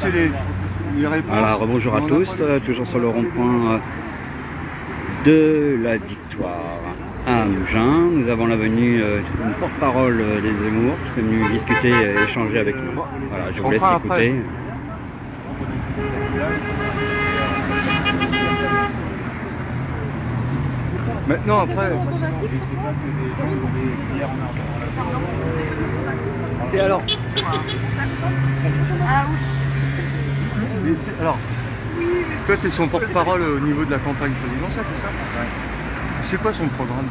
c'est les réponses. Alors bonjour à tous, toujours sur le rond-point de la Victoire à Mougins. Nous avons la venue d'une porte-parole des Zemmour qui est venue discuter et échanger avec nous. Voilà, je vous laisse écouter. Maintenant, après, Et alors alors, toi, tu es son porte-parole au niveau de la campagne présidentielle, c'est ça? Ouais. C'est quoi son programme?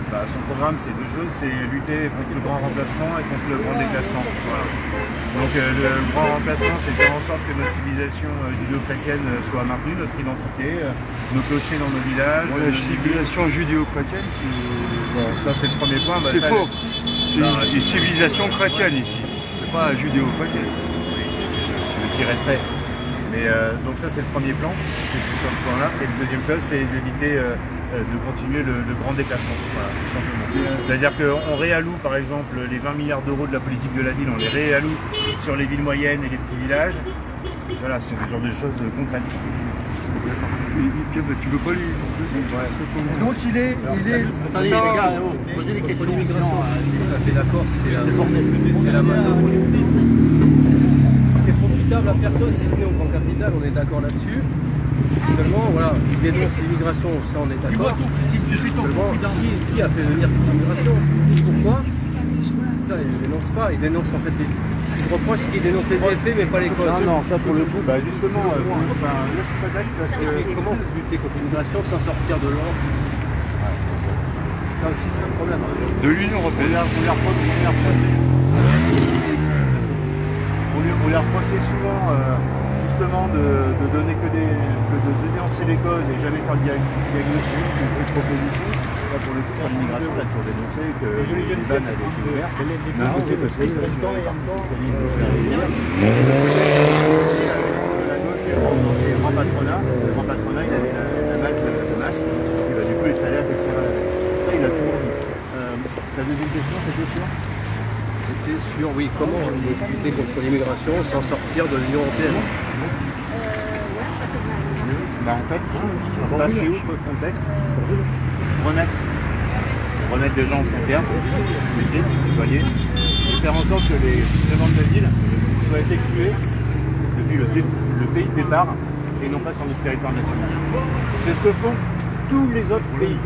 Son programme, c'est deux choses, c'est lutter contre le grand remplacement et contre le grand déclassement. Voilà. Donc le grand remplacement, c'est faire en sorte que notre civilisation judéo-chrétienne soit maintenue, notre identité, nos clochers dans nos villages. La civilisation judéo-chrétienne, Bon, ça c'est le premier point. c'est faux. C'est une civilisation chrétienne ici, c'est pas judéo-chrétienne. Oui, je le tirerai de près. Mais donc ça c'est le premier plan, c'est sur ce point-là. Et la deuxième chose, c'est d'éviter de continuer le grand déclassement, voilà, tout simplement. C'est-à-dire qu'on réalloue par exemple les 20 milliards d'euros de la politique de la ville, on les réalloue sur les villes moyennes et les petits villages. Voilà, c'est ce genre de choses concrètes. Tu veux pas lui... Donc il est... Attendez, les gars, posez des questions. L'immigration, c'est d'accord que c'est la main d'œuvre. C'est profitable à personne si ce n'est au grand capital, on est d'accord là-dessus. Seulement, voilà, il dénonce l'immigration, ça on est d'accord. Seulement, qui a fait venir cette immigration? Pourquoi? Ça, il ne dénonce pas, il dénonce en fait les... Je reproche qu'il dénonce les effets mais pas les causes. Non, ça pour le coup, justement, là je suis pas d'accord parce que... Comment lutter contre l'immigration sans sortir de l'Europe? Ça aussi c'est un problème. De l'Union européenne. On lui reprochait souvent justement de donner que de dénoncer les causes et jamais faire le diagnostic ou de proposition. Là pour le coup sur l'immigration, on a toujours dénoncé que les vannes avaient été ouvertes. D'un côté parce que ça sur les socialistes de se faire élire. La gauche et le grand patronat. Le grand patronat il avait la masse de masse. Et du coup les salaires étaient tirés à la baisse. Ça il a toujours dit. Ta deuxième question c'était sur C'était sur, oui, comment lutter contre l'immigration sans sortir de l'Union européenne. En fait, passer outre le contexte, remettre des gens en frontière, vous voyez, et faire en sorte que les demandes d'asile soient effectuées depuis le pays de départ et non pas sur notre territoire national. C'est ce que font tous les autres pays.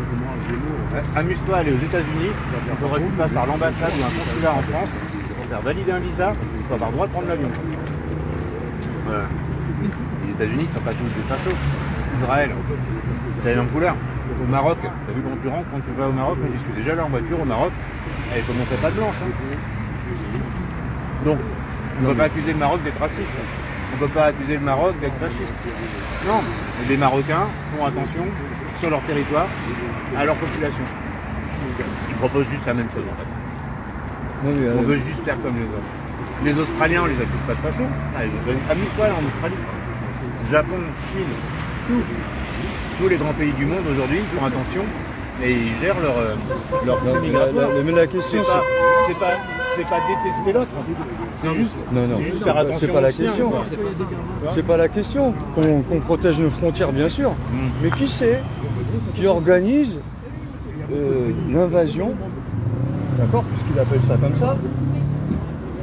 Amuse-toi à aller aux États-Unis, il faudrait que tu passes par l'ambassade ou un consulat en France pour faire valider un visa, il faut avoir le droit de prendre l'avion. Voilà. Les États-Unis ne sont pas tous des fachos. Israël, c'est une couleur. Au Maroc, t'as vu comment tu rentres quand tu vas au Maroc? Moi j'y suis déjà là en voiture au Maroc, elle ne montrer pas de blanche. Donc, on ne peut pas accuser le Maroc d'être raciste. On ne peut pas accuser le Maroc d'être fasciste. Non, les Marocains font attention sur leur territoire, à leur population. Ils proposent juste la même chose en fait. On veut juste faire comme les autres. Les Australiens, on les accuse pas de fachos. Amuse-toi là en Australie. Japon, Chine, tous les grands pays du monde aujourd'hui font attention et ils gèrent leur flux migratoire. Mais la question c'est pas détester l'autre. C'est juste, juste faire attention. C'est pas la question. C'est pas la question. Qu'on protège nos frontières, bien sûr. Mais qui c'est qui organise l'invasion, d'accord, puisqu'il appelle ça comme ça,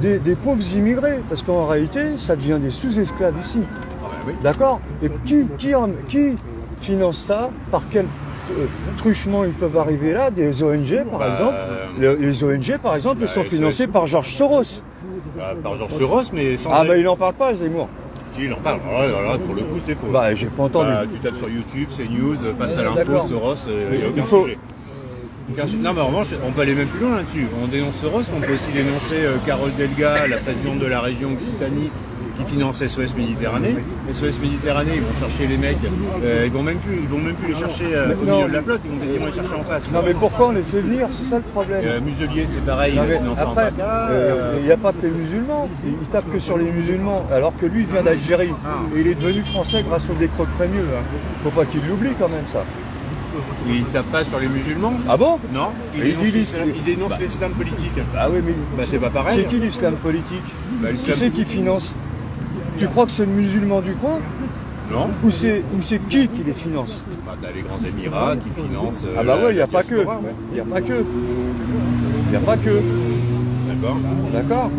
des pauvres immigrés? Parce qu'en réalité, ça devient des sous-esclaves ici. D'accord? Et qui finance ça? Par quel truchement ils peuvent arriver là? Des ONG par exemple. Les ONG par exemple, sont financées par George Soros. Par George Soros, mais sans... Ah bah il n'en parle pas, Zemmour. Si, il en parle. Alors, pour le coup, c'est faux. Bah j'ai pas entendu. Tu tapes sur YouTube, c'est news, passe à l'info, Soros, il n'y a aucun sujet. Non mais en revanche, on peut aller même plus loin là-dessus. On dénonce Soros, on peut aussi dénoncer Carole Delga, la présidente de la région Occitanie, qui finance SOS Méditerranée. SOS Méditerranée, ils vont chercher les mecs, ils vont même plus les chercher au milieu de la flotte, ils vont les chercher en face. Non mais pourquoi on les fait venir? C'est ça le problème. Muselier, c'est pareil, il finance en après, il n'y a pas que les musulmans, il tape que sur les musulmans, alors que lui il vient d'Algérie, et il est devenu français grâce au décret de Crémieux. Faut pas qu'il l'oublie quand même ça. Il tape pas sur les musulmans. Ah bon? Non, il dénonce l'islam politique. Ah oui mais c'est pas pareil. C'est qui l'islam politique? Qui c'est qui finance? Tu crois que c'est le musulman du coin? Non. Ou c'est qui les finance? Bah, t'as les grands Émirats qui financent. Ah bah ouais, il n'y a la pas que. diaspora, ouais. Il n'y a pas que. Il n'y a pas que. D'accord. D'accord.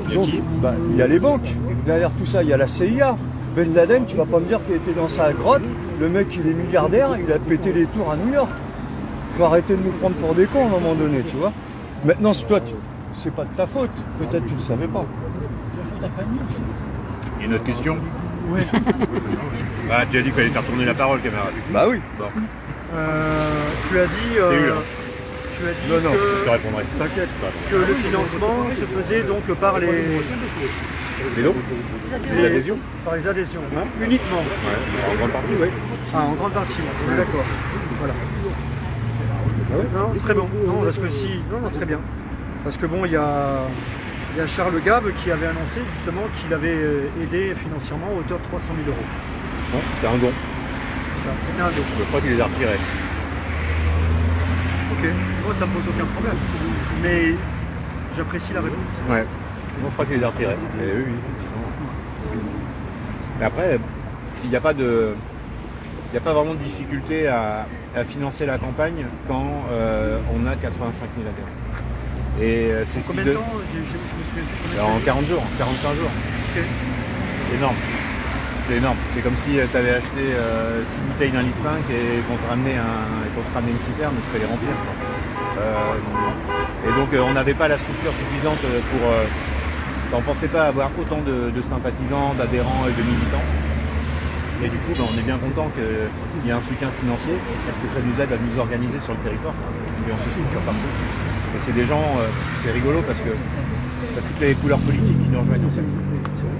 Il y a Donc, qui? bah, il y a les banques. Derrière tout ça, il y a la CIA. Ben Laden, tu vas pas me dire qu'il était dans sa grotte. Le mec, il est milliardaire, il a pété les tours à New York. Faut arrêter de nous prendre pour des cons à un moment donné, tu vois. Maintenant, toi, c'est pas de ta faute. Peut-être que tu le savais pas. Il y a une autre question? Oui. Bah, tu as dit qu'il fallait faire tourner la parole, camarade. Bah oui. Bon, Tu as dit, t'es eu, hein. Non, non. Je te répondrai. T'inquiète. que le financement se faisait donc par les Vélo? Les adhésions? par les adhésions, uniquement. Ouais, en grande partie, oui. Ah, en grande partie, on est d'accord. Voilà. Non, très bon. Non, parce que si, non, très bien. Parce que bon, il y a Charles Gave qui avait annoncé justement qu'il avait aidé financièrement à hauteur de 300 000 euros. Non, c'est un don. C'est ça, c'était un don. Je crois qu'il les a retirés. Ok, moi ça me pose aucun problème. Mais j'apprécie la réponse. Ouais. Moi, je crois qu'il les a retirés. Mais oui, effectivement. Mais après, il n'y a pas de. Il n'y a pas vraiment de difficulté à financer la campagne quand on a 85 000 adhérents. Et c'est ce Combien qui de temps je me souviens plus. Alors, en 40 jours, 45 jours. Ok. C'est énorme. C'est énorme. C'est comme si tu avais acheté 6 bouteilles d'un litre 5 et qu'on te ramenait une citerne et tu fais les remplir. Quoi. Et donc on n'avait pas la structure suffisante pour. On ne pensait pas avoir autant de sympathisants, d'adhérents et de militants. Et du coup, on est bien content qu'il y ait un soutien financier parce que ça nous aide à nous organiser sur le territoire. Et on se structure partout. Et c'est des gens, c'est rigolo parce que t'as toutes les couleurs politiques qui nous rejoignent en fait.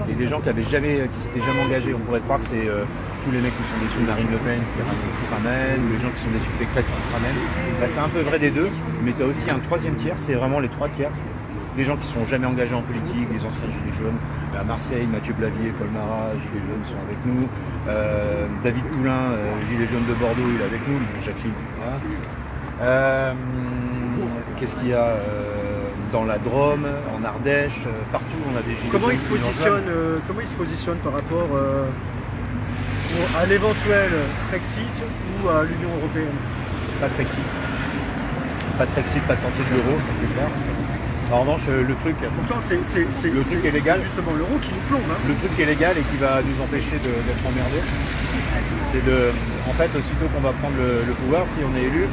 Et des gens qui s'étaient jamais engagés. On pourrait croire que c'est tous les mecs qui sont déçus de Marine Le Pen qui se ramènent, ou les gens qui sont déçus de Pécresse qui se ramènent. Bah, c'est un peu vrai des deux, mais tu as aussi un troisième tiers, c'est vraiment les trois tiers. Les gens qui sont jamais engagés en politique, les anciens gilets jaunes. À Marseille, Mathieu Blavier, Paul Marat, gilets jaunes sont avec nous. David Poulain, gilet jaune de Bordeaux, il est avec nous. Jacqueline, voilà. Qu'est-ce qu'il y a dans la Drôme, en Ardèche, partout on a des gilets Comment jaunes il se qui nous positionne par rapport à l'éventuel Brexit ou à l'Union européenne? Pas de Brexit. Pas de Brexit, pas de sortie de l'euro, ça c'est clair. En revanche, le truc est légal. C'est justement l'euro qui nous plombe. Hein. Le truc qui est légal et qui va nous empêcher d'être emmerdés, c'est en fait, aussitôt qu'on va prendre le pouvoir, si on est élu,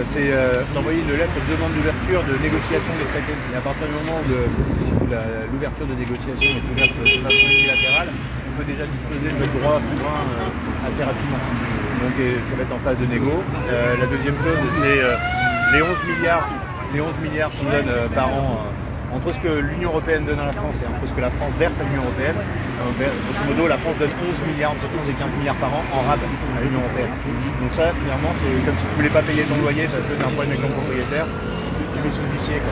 c'est d'envoyer une lettre de demande d'ouverture de négociation des traités. Et à partir du moment où l'ouverture de négociation est ouverte de façon unilatérale, on peut déjà disposer de notre droit souverain assez rapidement. Donc ça va être en phase de négo. La deuxième chose, c'est les 11 milliards qu'on donne par an entre ce que l'Union européenne donne à la France et entre ce que la France verse à l'Union européenne. Grosso modo, la France donne 11 milliards, entre 11 et 15 milliards par an en rab à l'Union européenne. Donc ça, clairement, c'est comme si tu voulais pas payer ton loyer parce que tu as un problème avec ton propriétaire, tu mets sous le huissier.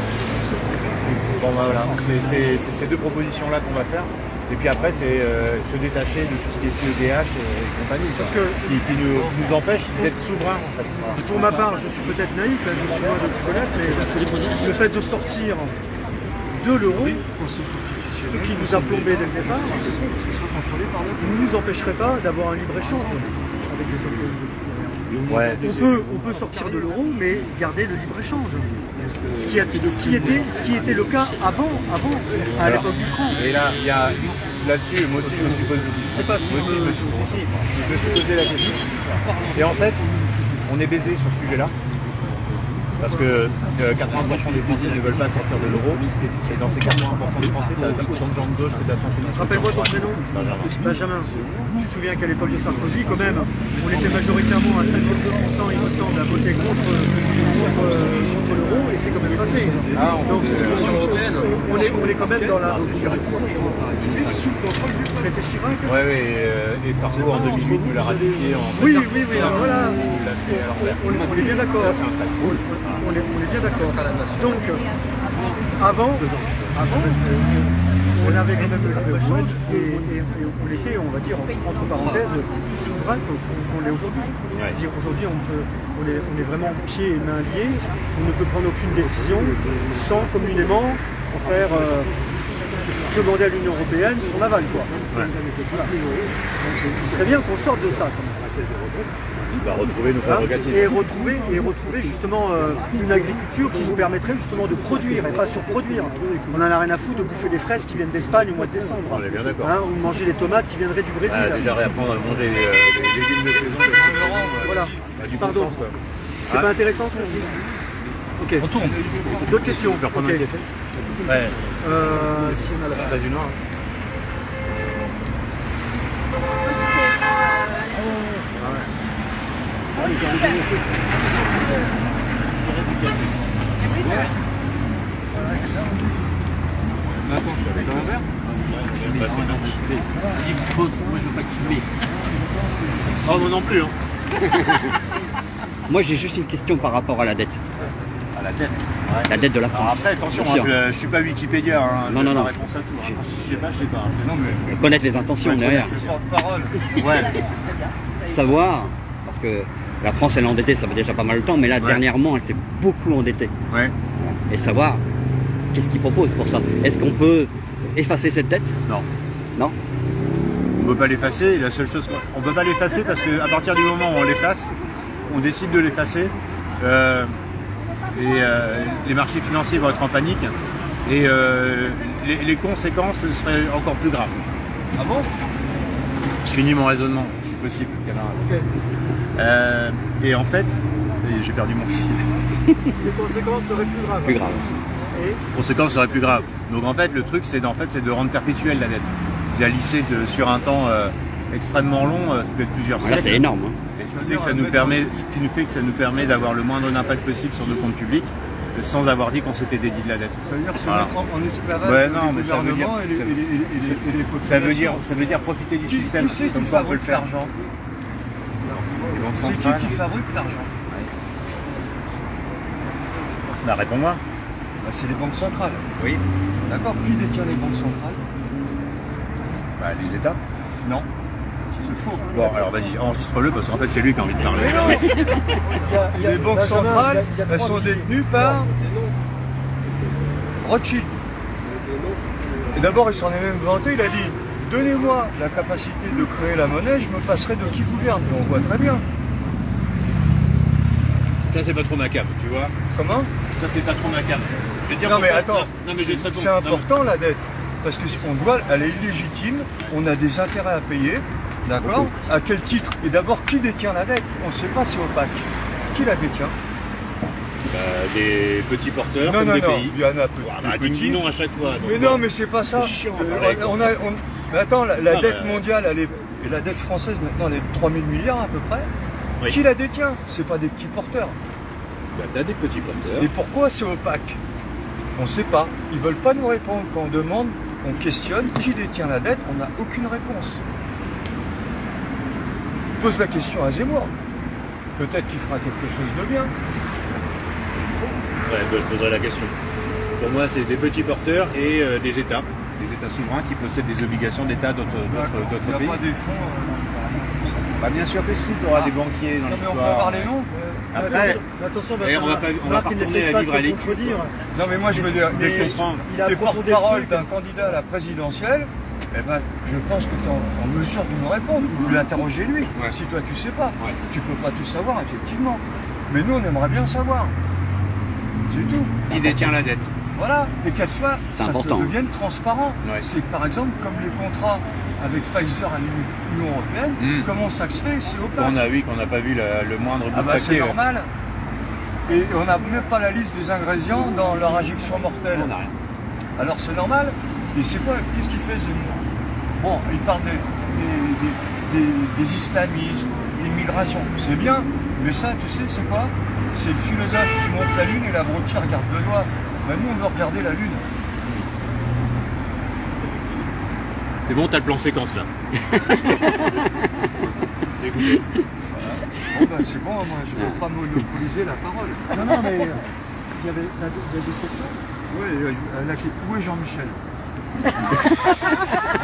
Bon, bah, voilà, c'est ces deux propositions-là qu'on va faire. Et puis après, c'est se détacher de tout ce qui est CEDH et compagnie, Parce que qui nous empêche d'être souverains. En fait. pour ma part, je suis peut-être naïf, hein, je suis loin de tout connaître, mais le fait de sortir de l'euro, ce qui nous a plombé dès le départ, ne nous empêcherait pas d'avoir un libre-échange avec les autres pays. Ouais. On peut sortir de l'euro, mais garder le libre-échange. Ce qui était le cas avant à l'époque du franc. Et là, il y a là-dessus, moi aussi je me suis posé. C'est pas Moi aussi, je me suis posé la question. Et en fait, on est baisé sur ce sujet-là. Parce que 80% des Français ne veulent pas sortir de l'euro. Et dans ces 80% des Français, tu as autant de gens de gauche que d'attention. Rappelle-moi ton prénom. Benjamin. Tu te souviens qu'à l'époque de Sarkozy, quand même, on était majoritairement à 52%, il me semble, à voter contre l'euro, et c'est quand même passé. Donc, on est quand même dans la... C'était Chirac. Ouais, et Sarko en 2008 nous l'a ratifié en... Oui, voilà. On est bien d'accord. Ça, c'est un fait. On est bien d'accord. Donc, avant, on avait quand même le libre-échange et on était, on va dire, entre parenthèses, plus souverain qu'on l'est aujourd'hui. Ouais. Aujourd'hui, on est vraiment pieds et mains liés. On ne peut prendre aucune décision sans communément en faire demander à l'Union Européenne son aval, quoi. Ouais. Voilà. Il serait bien qu'on sorte de ça, quand même. On va retrouver nos Hein, prérogatives. et retrouver justement une agriculture qui nous permettrait justement de produire et pas surproduire. On en a rien à foutre de bouffer des fraises qui viennent d'Espagne au mois de décembre. On est bien d'accord. Hein, ou de manger les tomates qui viendraient du Brésil. Ah, déjà réapprendre à manger des légumes de saison, des fruits, Voilà. bah, du bon Pardon. sens, quoi. C'est pas intéressant ce que je dis? Ok. On tourne. D'autres questions? Je peux reprendre Ok. un café. Ouais. Si on a la T'as du noir. Attends, je suis avec un verre. Bah, c'est bon. Moi je veux pas te filmer. Oh, moi non plus. Hein. Moi, j'ai juste une question par rapport à la dette. À la tête. La dette de la Alors France. après, attention, Bien sûr. je suis pas Wikipédia. Hein. Non, J'ai non, pas non. réponse à tout. Hein. Si je sais pas, je sais pas. Non, mais Connaître les intentions derrière. porte-parole. Ouais. Savoir, parce que la France, elle est endettée, ça fait déjà pas mal de temps, mais là, Ouais. dernièrement, elle s'est beaucoup endettée. Ouais. Et savoir, qu'est-ce qu'ils proposent pour ça? Est-ce qu'on peut effacer cette dette? Non. Non? On peut pas l'effacer. La seule chose on peut pas l'effacer parce qu'à partir du moment où on l'efface, on décide de l'effacer. Les marchés financiers vont être en panique et les conséquences seraient encore plus graves. Ah bon? Je finis mon raisonnement, si possible, camarade. Et en fait, j'ai perdu mon fil. Les conséquences seraient plus graves. Plus grave. Et Les conséquences seraient plus graves. Donc en fait, le truc, c'est de rendre perpétuelle la dette. De la lisser sur un temps extrêmement long, ça peut être plusieurs Voilà, siècles. c'est énorme. Hein. Et ce qui fait que ça nous permet d'avoir le moindre impact possible sur nos comptes publics, sans avoir dit qu'on s'était dédié de la dette. Ça veut dire se Voilà. mettre en esclavage Ouais, les non, mais ça veut dire- gouvernements et les, ça- et les- et les- et les Ça populations. veut dire profiter du Qui système, c'est comme qui ça on peut le fabrique faire. l'argent? Les banques C'est centrales. qui fabrique l'argent? Bah, réponds-moi. Bah, c'est les banques centrales. Oui. D'accord. Qui détient les banques centrales? Bah, les États. Non. C'est faux. Bon, alors vas-y, enregistre-le parce qu'en fait c'est lui qui a envie de parler. Les banques Benjamin, centrales, il y a elles trois sont piliers. détenues par Rothschild. Et d'abord, il s'en est même vanté, il a dit donnez-moi la capacité de créer la monnaie, je me passerai de qui gouverne. Et on voit très bien. Ça c'est pas trop ma cam, tu vois. Comment? Ça c'est pas trop ma cam. Je vais dire Non mais pourquoi- attends, Non mais je vais te répondre. c'est important la dette. Parce qu'on voit, elle est illégitime, on a des intérêts à payer, d'accord? À quel titre? Et d'abord, qui détient la dette? On ne sait pas, c'est opaque. Qui la détient? Des petits porteurs Non, comme non, des non, pays. il y en a peu. Bah, des tu me dis petits. non à chaque fois. donc Mais bon. non, mais c'est pas ça. C'est chiant, Euh, pareil, mais attends, la Ah, dette bah, mondiale, et la dette française maintenant, elle est de 3 000 milliards à peu près. Oui. Qui la détient? C'est pas des petits porteurs. Bah, t'as des petits porteurs. Et pourquoi c'est opaque? On ne sait pas. Ils veulent pas nous répondre. Quand on demande, on questionne qui détient la dette, on n'a aucune réponse. Pose la question à Zemmour. Peut-être qu'il fera quelque chose de bien. Ouais, bah, je poserai la question. Pour moi, c'est des petits porteurs et des États souverains qui possèdent des obligations d'État d'autres Il n'y a pays. pas des fonds. Bah, bien sûr que si, tu auras Ah. des banquiers dans Non, mais on peut l'histoire. avoir les noms. Après, attention, et on va pas Marc, il retourner n'essaie à pas de vivre à te l'écu, contredire. Non mais moi je veux dire, Mais des questions. il a T'es approfondi le porte-parole truc. d'un candidat à la présidentielle, eh ben, je pense que tu es en mesure de nous répondre, ou de l'interroger lui. Ouais. Si toi tu sais pas, Ouais. tu peux pas tout savoir effectivement. Mais nous on aimerait bien savoir. C'est tout. qui détient la dette. Voilà. Et qu'elle soit, ça important. se devienne transparent. Ouais. C'est que par exemple comme les contrats avec Pfizer à l'Union Européenne, comment ça se fait? C'est opaque. Qu'on n'a pas vu le moindre bout Ah de bah c'est papier. normal. Et on n'a même pas la liste des ingrédients dans leur injection mortelle. On n'a rien. Alors c'est normal. Et c'est quoi? Qu'est-ce qu'il fait Zemmour? Bon, il parle des islamistes, l'immigration. C'est bien. Mais ça, tu sais, c'est quoi? C'est le philosophe qui monte la lune et l'abruti regarde le doigt. Ben, nous, on veut regarder la lune. C'est bon, t'as le plan séquence là. C'est écouté. Bon, ben, c'est bon, moi, je ne veux pas monopoliser la parole. Non, non, mais il y a des questions. Oui, où est Jean-Michel? Non,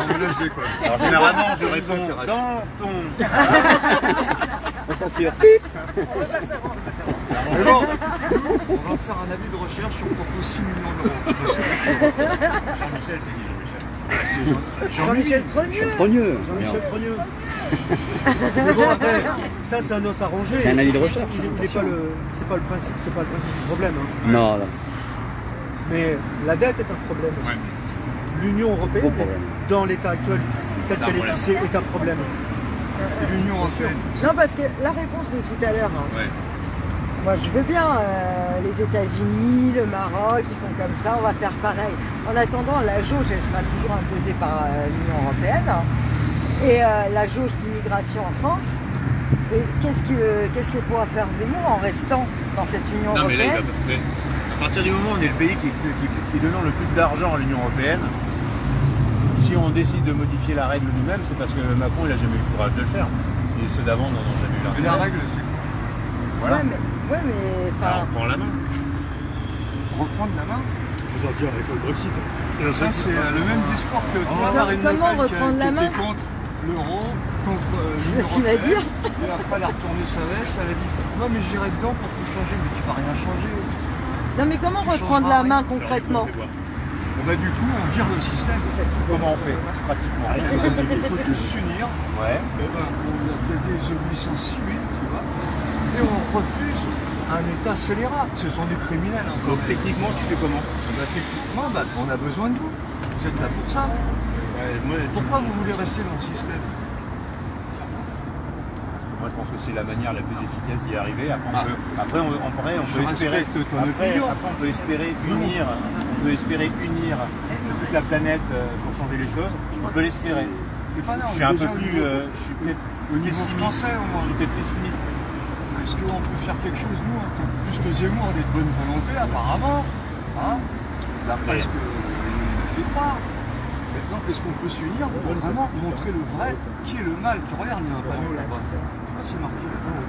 mais là, je déconne. Alors généralement, je Ça nous réponds intéresse. dans ton. On censure. Mais bon, on va faire un avis de recherche, on propose 6 millions d'euros. Jean-Michel, c'est qui Jean-Michel? Jean-Michel Trogneux. Trogneux. Jean-Michel Trogneux. Mais bon, après, ça c'est un os à ronger. C'est un avis de recherche. C'est pas le principe du problème. Hein. Non, non. Mais la dette est un problème. L'Union européenne, Gros problème. dans l'état actuel, telle qu'elle est fixée, est un problème. Et l'Union européenne. Non, parce que la réponse de tout à l'heure, hein, Ouais. moi je veux bien, les États-Unis, le Maroc, ils font comme ça, on va faire pareil. En attendant, la jauge, elle sera toujours imposée par l'Union européenne. Et la jauge d'immigration en France, et qu'est-ce que pourra faire Zemmour en restant dans cette Union Non, mais là, européenne? à partir du moment où on est le pays qui donnant le plus d'argent à l'Union européenne, si on décide de modifier la règle nous-mêmes, c'est parce que Macron il a jamais eu le courage de le faire. Et ceux d'avant n'en ont jamais eu Et l'intérêt. la règle, c'est quoi? Voilà. Ouais, mais Alors, enfin, on prend la main. Reprendre la main. Faut dire, il faut le Brexit. Ça, c'est le même discours que tu vas Non, avoir une comment Le Pen reprendre la qui main? était contre l'euro, contre C'est l'Union ce qu'il va européenne. dire. Et après, elle a retourné sa veste, elle a dit « Ouais, mais j'irai dedans pour tout changer. » Mais tu vas rien changer. non mais comment Tu reprendre changeras la main rien. concrètement? Et bah, du coup, on vire le système. Comment on fait? Pratiquement rien. Il faut tous s'unir. Ouais. Et ben, on a des désobéissances civiles, tu vois. Et on refuse un État scélérat. Ce sont des criminels. Hein. Donc techniquement, tu fais comment? Bah, techniquement, bah, on a besoin de vous. Vous êtes là pour ça. Pourquoi vous voulez rester dans le système? Moi, je pense que c'est la manière la plus efficace d'y arriver. Après, Ah. on peut Je espérer. respecte ton Après, opinion. on peut espérer unir. On peut espérer unir toute la planète pour changer les choses. On peut l'espérer. C'est pas là. Je on suis est un déjà peu au plus. niveau- Je suis peut-être au niveau pessimiste. français, au moins. Je suis peut-être pessimiste. Est-ce qu'on peut faire quelque chose, nous, un peu plus que Zemmour, on est de bonne volonté, apparemment. Hein? La presse ne le fait pas. Maintenant, est-ce qu'on peut s'unir pour vraiment montrer le vrai, qui est le mal? Tu regardes, il y a un panneau là-bas. Pourquoi c'est marqué là-bas? Les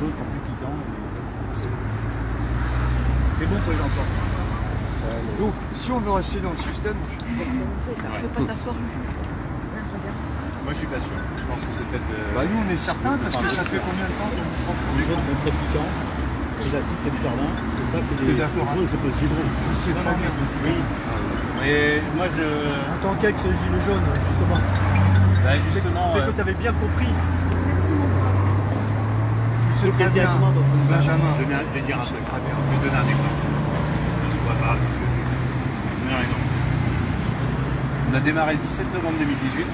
jaunes sont plus piquants. C'est bon pour les enfants. Donc, si on veut rester dans le système, je suis pas Faut pas t'asseoir. Moi, je suis pas sûr. Je pense que c'est peut-être. Bah, nous, on est certains parce que ça fait combien de temps qu'on nous prend pour Les des jaunes cons? sont très piquants. Les acides, c'est du jardin. Et ça, c'est T'es des d'accord, hein? jaunes, c'est pas le cidron. C'est très bien. Oui. Mais moi, je. En tant qu'ex-gilet jaune, justement. Bah, justement. C'est que tu avais bien compris. C'est très bien. Benjamin. Je vais dire un truc. Je vais donner un exemple. Je ne vois pas. Je vais donner un exemple. On a démarré le 17 novembre 2018.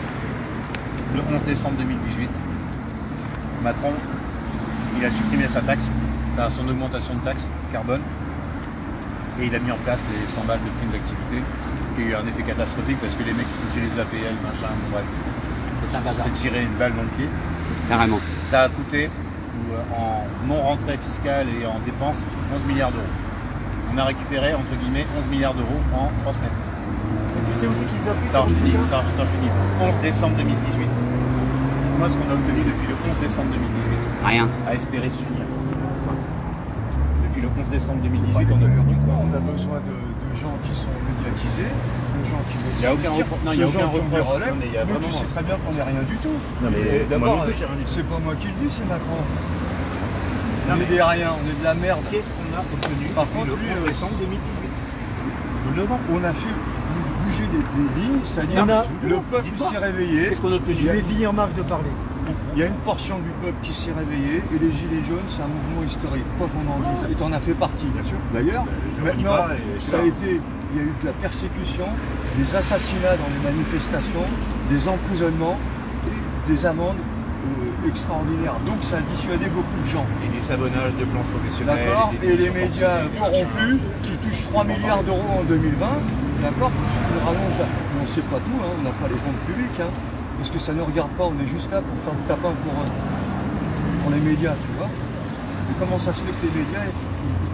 Le 11 décembre 2018. Macron, il a supprimé sa taxe, enfin son augmentation de taxe carbone. Et il a mis en place les 100 balles de prime d'activité, qui a eu un effet catastrophique parce que les mecs qui touchaient les APL, machin, bon, bref, c'est tiré une balle dans le pied. Carrément. Ça a coûté, en non-rentrée fiscale et en dépenses, 11 milliards d'euros. On a récupéré, entre guillemets, 11 milliards d'euros en 3 semaines. Et tu sais aussi qu'ils ont pris Attends, je finis. 11 décembre 2018. Moi, ce qu'on a obtenu depuis le 11 décembre 2018, Rien. à espérer s'unir. Depuis le 11 décembre 2018, on a obtenu quoi? On a besoin de gens qui sont médiatisés, de gens qui Il y a aucun repro- non, il y a de gens aucun qui ont des reproche. relais. Non, mais il y a Mais tu vraiment- sais très bien qu'on n'est rien du tout. Non, mais Et d'abord, moi non plus, j'ai rien dit. c'est pas moi qui le dis, c'est Macron. Non, On mais- est des riens, on est de la merde. Qu'est-ce qu'on a obtenu Par depuis contre, le lui, 11 décembre 2018? Je vous le demande. On a fait bouger des lignes, c'est-à-dire On a- le peuple Dites-moi. s'est réveillé. Qu'est-ce qu'on a obtenu? Je vais finir Marc de parler. Il y a une portion du peuple qui s'est réveillée et les Gilets jaunes, c'est un mouvement historique, quoi qu'on en dise. Et t'en as fait partie. Bien sûr. D'ailleurs, Je redis maintenant, pas et je ça a suis été, il y a eu de la persécution, des assassinats dans les manifestations, des emprisonnements et des amendes extraordinaires. Donc ça a dissuadé beaucoup de gens. Et des savonnages de planches professionnelles. D'accord. des Et les démissions médias forcées, corrompus qui touchent 3 milliards d'euros en 2020, d'accord, on rallonge là. Mais on ne sait pas tout, hein, on n'a pas les comptes publics, hein, parce que ça ne regarde pas, on est juste là pour faire du tapin pour les médias, tu vois. Et comment ça se fait que les médias,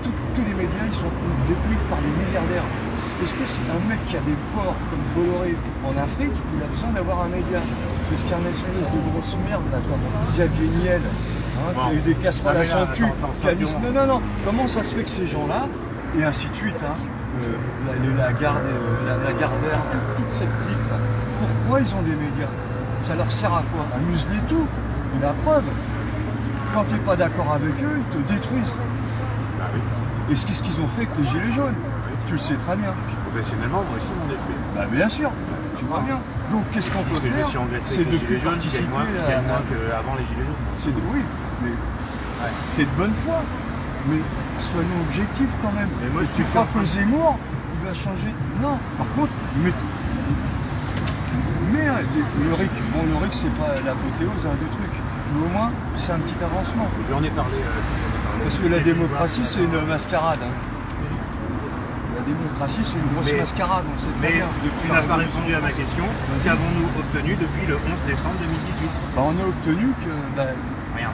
tous les médias, ils sont détenus par les milliardaires? Est-ce que c'est un mec qui a des ports comme Bolloré en Afrique, il a besoin d'avoir un média? Est-ce qu'il y a un espèce de grosse merde là, comme Xavier Niel, hein, qui a eu des casseroles Ah, à mais son là, cul, attends, qui a dit non, comment ça se fait que ces gens-là, et ainsi de suite, hein, la Gardère, toute cette clique là, pourquoi ils ont des médias? Ça leur sert à quoi? À museler tout. Et la preuve, quand tu n'es pas d'accord avec eux, ils te détruisent. Et c'est ce qu'ils ont fait avec les Gilets jaunes. Tu le sais très bien. professionnellement, moi aussi, m'ont détruit. Bah bien sûr, tu vois bien. Donc qu'est-ce qu'on peut Parce que je me faire? suis engraissé C'est avec de les gilets plus jaunes, je gagne moins, participer qu'avant les gilets jaunes. C'est oui, mais t'es de bonne foi. Mais soyons objectifs quand même. Mais moi, Et je tu suis crois sûr. que Zemmour, il va changer? Non. Par contre, mais le RIC, c'est pas l'apothéose du truc. Mais au moins, c'est un petit avancement. Je lui en ai parlé. Parce que la démocratie, c'est une mascarade. Hein. La démocratie, c'est une grosse Mais- mascarade, on sait très Mais bien. tu n'as pas répondu à ma question. Qu'avons-nous obtenu depuis le 11 décembre 2018? Bah, on a obtenu que... Bah, Rien.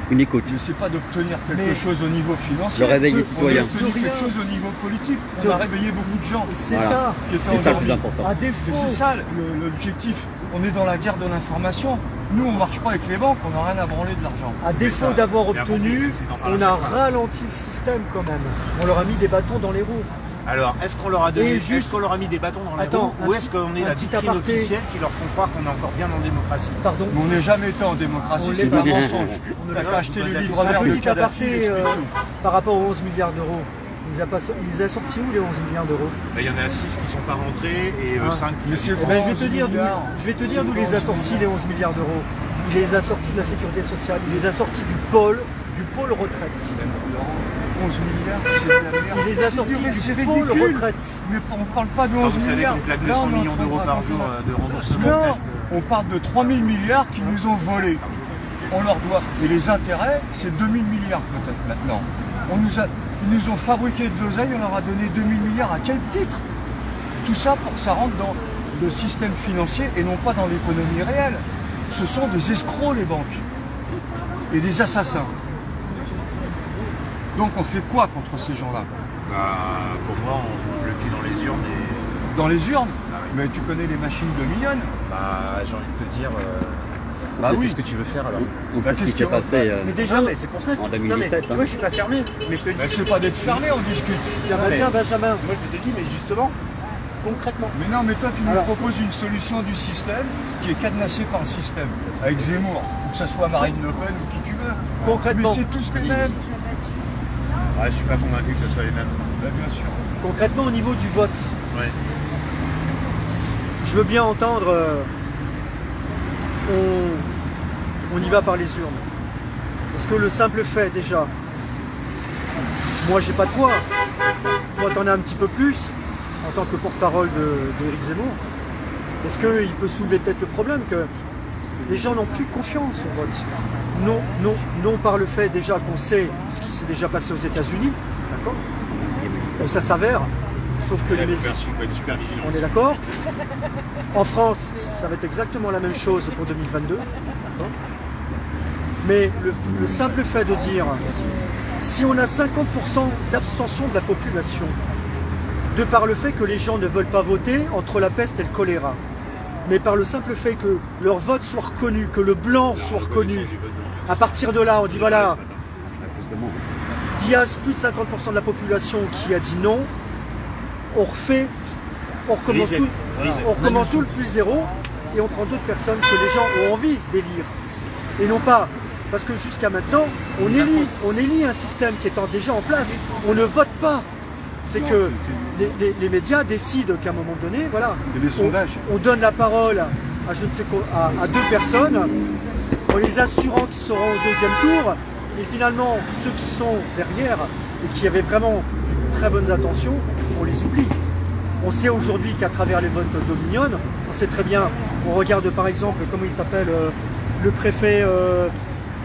Une écoute. mais c'est pas d'obtenir quelque Mais- chose au niveau financier. Le réveil des On a citoyens. obtenu quelque chose au niveau politique. On a réveillé beaucoup de gens C'est Voilà. ça. qui étaient C'est ça le plus endormis. important. À défaut, Mais c'est ça l'objectif. On est dans la guerre de l'information. Nous, on marche pas avec les banques, on n'a rien à branler de l'argent. à défaut d'avoir bien obtenu, compris, c'est dans on la a chaîne. ralenti le système quand même. On leur a mis des bâtons dans les roues. Alors, est-ce qu'on leur a donné, Et juste- est-ce qu'on leur a mis des bâtons dans les Attends, roues, ou un est-ce petit- qu'on est un la petit vitrine aparté. officielle qui leur font croire qu'on est encore bien en démocratie? Pardon. Mais on n'est jamais été en démocratie, On c'est l'est un pas. mensonge. On T'as est qu'à pas. acheter Un le livre Un vert de petit Kadhafi, aparté il explique tout. par rapport aux 11 milliards d'euros. Il les a sortis où les 11 milliards d'euros? Bah, il y en a 6 qui sont pas rentrés et 5 qui... Mais c'est Eh ben, je vais 11 te dire d'où milliards. il les a sortis les 11 milliards d'euros. Il les a sortis de la sécurité sociale, il les a sortis du pôle retraite. 11 milliards, c'est de la merde. Il les a C'est sortis c'est du pôle ridicule. retraite. Mais on parle pas de Quand 11 vous savez milliards. qu'on claque Là, 200 on est en millions train de d'euros par raconter jour la- de remboursement Non, reste, on parle de 3000 milliards qu'ils nous ont volés. On leur doit. Et les intérêts, c'est 2000 milliards peut-être maintenant. Ils nous ont fabriqué de l'oseille, on leur a donné 2000 milliards. À quel titre? Tout ça pour que ça rentre dans le système financier et non pas dans l'économie réelle. Ce sont des escrocs, les banques. Et des assassins. Donc on fait quoi contre ces gens-là? bah, pour moi, on fout le cul dans les urnes et... Dans les urnes? Ah oui. Mais tu connais les machines de mignonnes? Bah, j'ai envie de te dire... Bah c'est oui. ce que tu veux faire alors. On Bah, sait ce qui qu'est-ce s'est qu'on va passé. Mais déjà, Non, mais c'est pour ça que en non, mais, 2017, tu vois, je suis pas fermé, mais je te dis... Mais c'est pas d'être fermé, on discute. Tiens, bah, mais- tiens, Benjamin, Moi, je te dis, mais justement, concrètement... Mais non, mais toi, tu nous Alors- proposes une solution du système qui est cadenassée par le système, avec Zemmour, que ce soit Marine Le Pen ou qui tu veux. Concrètement. Mais c'est tous les mêmes. Ah, je suis pas convaincu que ce soit les mêmes. Bah, bien sûr. concrètement au niveau du vote, Ouais. je veux bien entendre on y va par les urnes. Parce que le simple fait déjà, moi j'ai pas de poids, toi t'en as un petit peu plus en tant que porte-parole d'Éric Zemmour. Est-ce qu'il peut soulever peut-être le problème que les gens n'ont plus confiance au vote? Non par le fait déjà qu'on sait ce qui s'est déjà passé aux États-Unis, d'accord? Et ça s'avère, sauf que les médias, Il faut être super vigilant. on est d'accord. En France, ça va être exactement la même chose pour 2022. D'accord. Mais le simple fait de dire, si on a 50% d'abstention de la population, de par le fait que les gens ne veulent pas voter entre la peste et le choléra, mais par le simple fait que leur vote soit reconnu, que le blanc soit reconnu, à partir de là, on dit voilà, il y a plus de 50% de la population qui a dit non, on recommence Reset. tout, Reset. on recommence tout le plus zéro et on prend d'autres personnes que les gens ont envie d'élire. Et non pas, parce que jusqu'à maintenant, on élit un système qui est déjà en place, on ne vote pas. C'est que les médias décident qu'à un moment donné, voilà, C'est des sondages. on donne la parole à je ne sais quoi, à deux personnes, en les assurant qu'ils seront au deuxième tour, et finalement, ceux qui sont derrière et qui avaient vraiment de très bonnes intentions, on les oublie. On sait aujourd'hui qu'à travers les votes d'Omnion, on sait très bien, on regarde par exemple, comment il s'appelle, le préfet...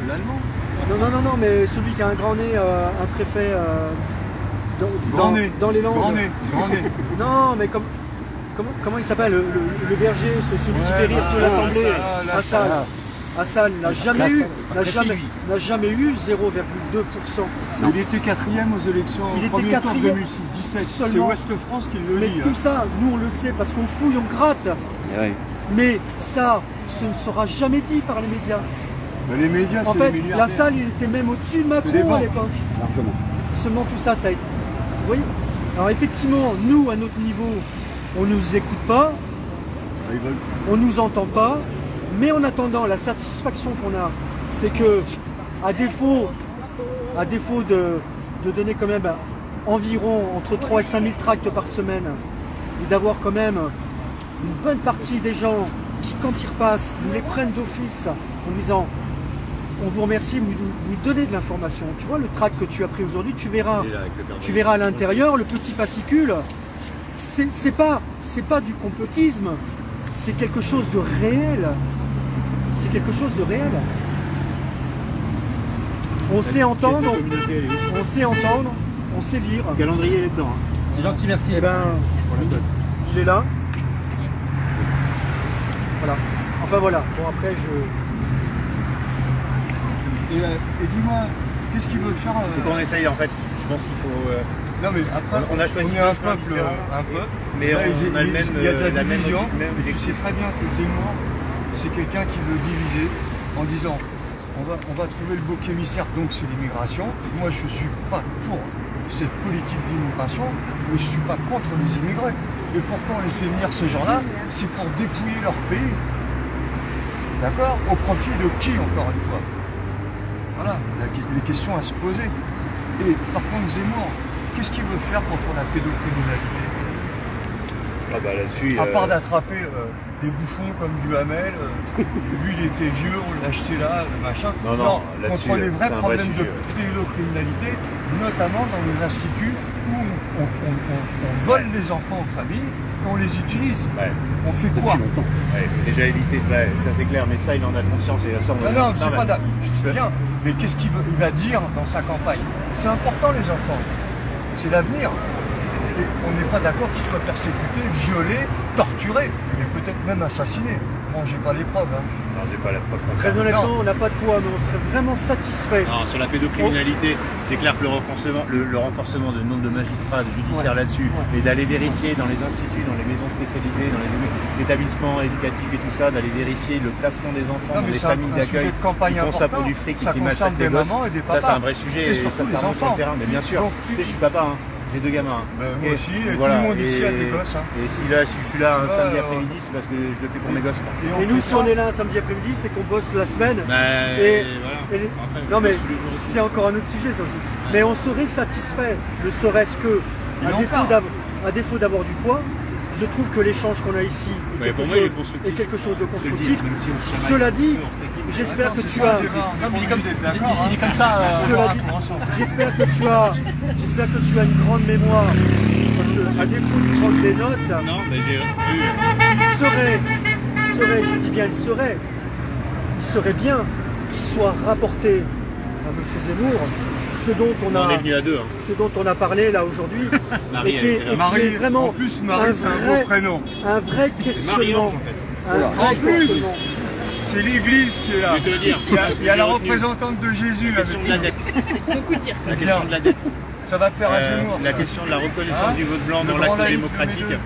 L'allemand. Non, mais celui qui a un grand nez, un préfet Grand nez. dans les Landes. Grand nez. Grand nez. Non, mais comment il s'appelle le berger, celui qui Ouais, fait rire toute l'Assemblée, Assal. Hassan n'a jamais eu 0,2%. Il était quatrième aux élections Il au était premier tour quatrième 2017. C'est seulement. Ouest France qui le Mais dit. tout ça, nous on le sait parce qu'on fouille, on gratte. Ouais. Mais ça, ce ne sera jamais dit par les médias. Mais les médias, En c'est fait, les milliardaires. la salle, il était même au-dessus de des Macron à banques. l'époque. Largement. Seulement tout ça, ça a été. Vous voyez? Alors effectivement, nous, à notre niveau, on ne nous écoute pas, Ah, ils veulent. on ne nous entend pas, mais en attendant, la satisfaction qu'on a, c'est que, à défaut de donner quand même environ entre 3 et 5 000 tracts par semaine et d'avoir quand même une bonne partie des gens qui, quand ils repassent, nous les prennent d'office en disant on vous remercie, vous donnez de l'information. Tu vois, le tract que tu as pris aujourd'hui, tu verras à l'intérieur, le petit fascicule, c'est pas du complotisme, c'est quelque chose de réel. C'est quelque chose de réel. On sait entendre, on sait lire. Le calendrier, il est dedans. C'est gentil, merci. Eh ben, il est là. Voilà. Enfin voilà. Bon après Et dis-moi, qu'est-ce qu'il veut faire Faut qu'on essaye en fait. Je pense qu'il faut. Non mais après, on a choisi on est un deux chemins peuple, différents. Mais là, on a le même. il y a de la même division. Tu objectif. sais très bien que Zemmour, c'est quelqu'un qui veut diviser en disant on va trouver le bouc émissaire, donc c'est l'immigration. Moi je suis pas pour cette politique d'immigration, mais je suis pas contre les immigrés. Et pourquoi on les fait venir ces gens-là? C'est pour dépouiller leur pays. D'accord? Au profit de qui, encore une fois? Voilà, les questions à se poser. Et par contre, Zemmour, qu'est-ce qu'il veut faire contre la pédocriminalité? Ah bah là-dessus. À part d'attraper des bouffons comme Duhamel, lui il était vieux, on l'a acheté là, le machin. Non, là-dessus, contre les vrais c'est un vrai problèmes de sujet. pédocriminalité, notamment dans les instituts où on vole les enfants aux familles et on les utilise. Ouais. On fait quoi? Ouais, faut déjà éviter. Ouais, ça c'est clair, mais ça il en a conscience et la sort. Non, c'est pas d'accord. Je sais bien, mais qu'est-ce qu'il va dire dans sa campagne? C'est important les enfants, c'est l'avenir. Et on n'est pas d'accord qu'ils soient persécutés, violés, torturés, et peut-être même assassinés. Bon, j'ai pas les preuves. Hein. Non, j'ai pas la preuve. Très honnêtement, on n'a pas de poids, mais on serait vraiment satisfait. Non, sur la pédocriminalité, c'est clair que le renforcement du nombre de magistrats, de judiciaires là-dessus, et d'aller vérifier dans les instituts, dans les maisons spécialisées, dans les établissements éducatifs et tout ça, d'aller vérifier le placement des enfants dans les familles d'accueil, qui font ça pour du fric, ça qui concerne maltraitent des les gosses. mamans et des papas. Ça, c'est un vrai sujet et ça surtout les remonte sur enfants. le terrain. Mais bien sûr, Donc, tu sais, je suis papa. J'ai 2 gamins. Moi Ok. aussi, et Voilà. tout le monde ici a des gosses. Hein. Et si là, je suis là un samedi Ouais, après-midi, c'est parce que je le fais pour mes gosses. Et nous, si on est là un samedi après-midi, c'est qu'on bosse la semaine. Et non mais c'est encore un autre sujet ça aussi. Mais on serait satisfait, ne serait-ce que, à défaut d'avoir du poids, je trouve que l'échange qu'on a ici est quelque chose de constructif. Cela dit, j'espère que tu as... Il est comme ça. Cela dit, j'espère que tu as une grande mémoire, parce que à défaut de prendre des notes, Non, mais j'ai vu. il serait bien qu'il soit rapporté à M. Zemmour ce On est venu à 2. Hein. ce dont on a parlé là aujourd'hui, Marie, et qui est Marie, vraiment en plus, Marie, c'est un beau prénom. un vrai Marie-Ange questionnement. en fait. Un vrai En plus, questionnement. c'est l'église qui est là. Je vais te le dire. Il y a la représentante de Jésus. La question de la dette. La question de la dette. Ça va plaire à Zemmour. La ça. question de la reconnaissance Hein du vote blanc Le dans grand l'acte laïc démocratique de mes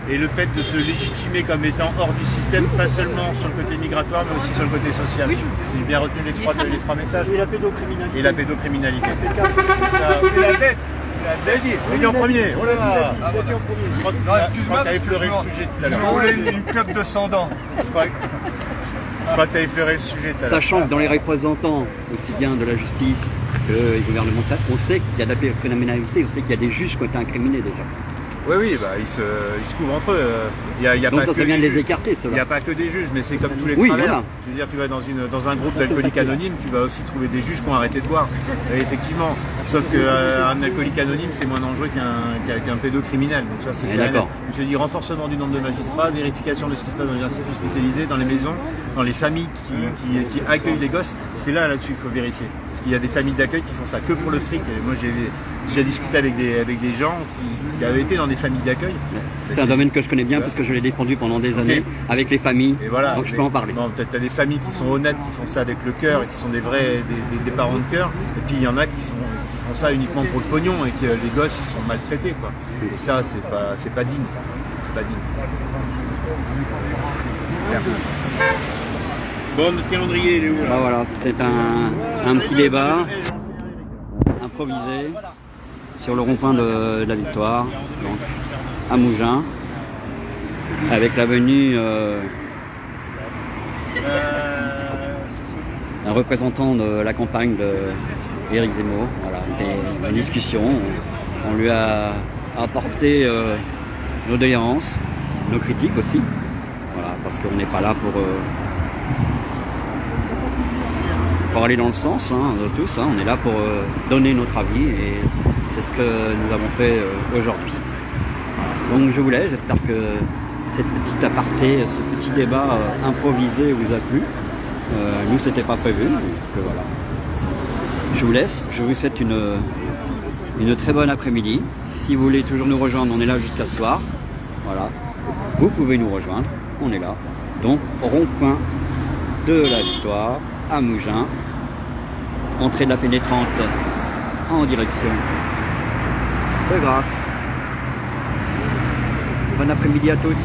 et le fait de se légitimer comme étant hors du système, pas seulement sur le côté migratoire mais aussi sur le côté social. Si j'ai bien retenu les trois messages. Et la pédocriminalité. Et la pédocriminalité. Ça, Et la dette. La dette. j'ai dit en premier. Oh là là. Il a dit en premier. Je crois que Non, tu as excuse-moi, effleuré le sujet tout à je me l'heure. roulais une club de 100 dents. Je crois que tu as effleuré le sujet tout à l'heure. Sachant que dans les représentants, aussi bien de la justice que les gouvernementaux, on sait qu'il y a de la pédocriminalité, on sait qu'il y a des juges qui ont été incriminés déjà. Oui, bah, ils se couvrent entre eux. Il y a Donc pas ça que serait bien de des les juges. écarter, Il n'y cela. a pas que des juges, mais c'est comme tous les Oui, travers. voilà. Je veux dire, tu vas dans un groupe d'alcooliques anonymes, tu vas aussi trouver des juges qui ont arrêté de boire. Et effectivement, sauf qu'un alcoolique anonyme, c'est moins dangereux qu'un pédocriminel. Donc ça, c'est clair. d'accord. Je dis renforcement du nombre de magistrats, vérification de ce qui se passe dans les instituts spécialisés, dans les maisons, dans les familles qui accueillent les gosses. C'est là-dessus qu'il faut vérifier. Parce qu'il y a des familles d'accueil qui font ça que pour le fric. Et moi, j'ai déjà discuté avec des gens qui avaient été dans des familles d'accueil. C'est un domaine que je connais bien parce que je l'ai défendu pendant des années avec les familles, Et voilà, donc je peux en parler. Bon, peut-être tu as des familles qui sont honnêtes, qui font ça avec le cœur et qui sont des vrais, des parents de cœur. Et puis il y en a qui font ça uniquement pour le pognon et que les gosses ils sont maltraités quoi. Et ça c'est pas digne. C'est pas digne. Bon, notre calendrier il est où là? Bah voilà, c'était un petit débat improvisé sur le rond-point de la Victoire, donc à Mougins, avec la venue d'un représentant de la campagne d'Éric Zemmour. Voilà, des discussions. On lui a apporté nos doléances, nos critiques aussi. Voilà, parce qu'on n'est pas là pour aller dans le sens de tous, on est là pour donner notre avis et c'est ce que nous avons fait aujourd'hui. Voilà. Donc je vous laisse, j'espère que cette petite aparté, ce petit débat improvisé vous a plu. Nous c'était pas prévu, donc voilà. Je vous laisse, je vous souhaite une très bonne après-midi. Si vous voulez toujours nous rejoindre, on est là jusqu'à ce soir. Voilà, vous pouvez nous rejoindre, on est là. Donc rond-point de la Victoire à Mougins, entrée de la pénétrante en direction de Grasse. Bon après-midi à tous.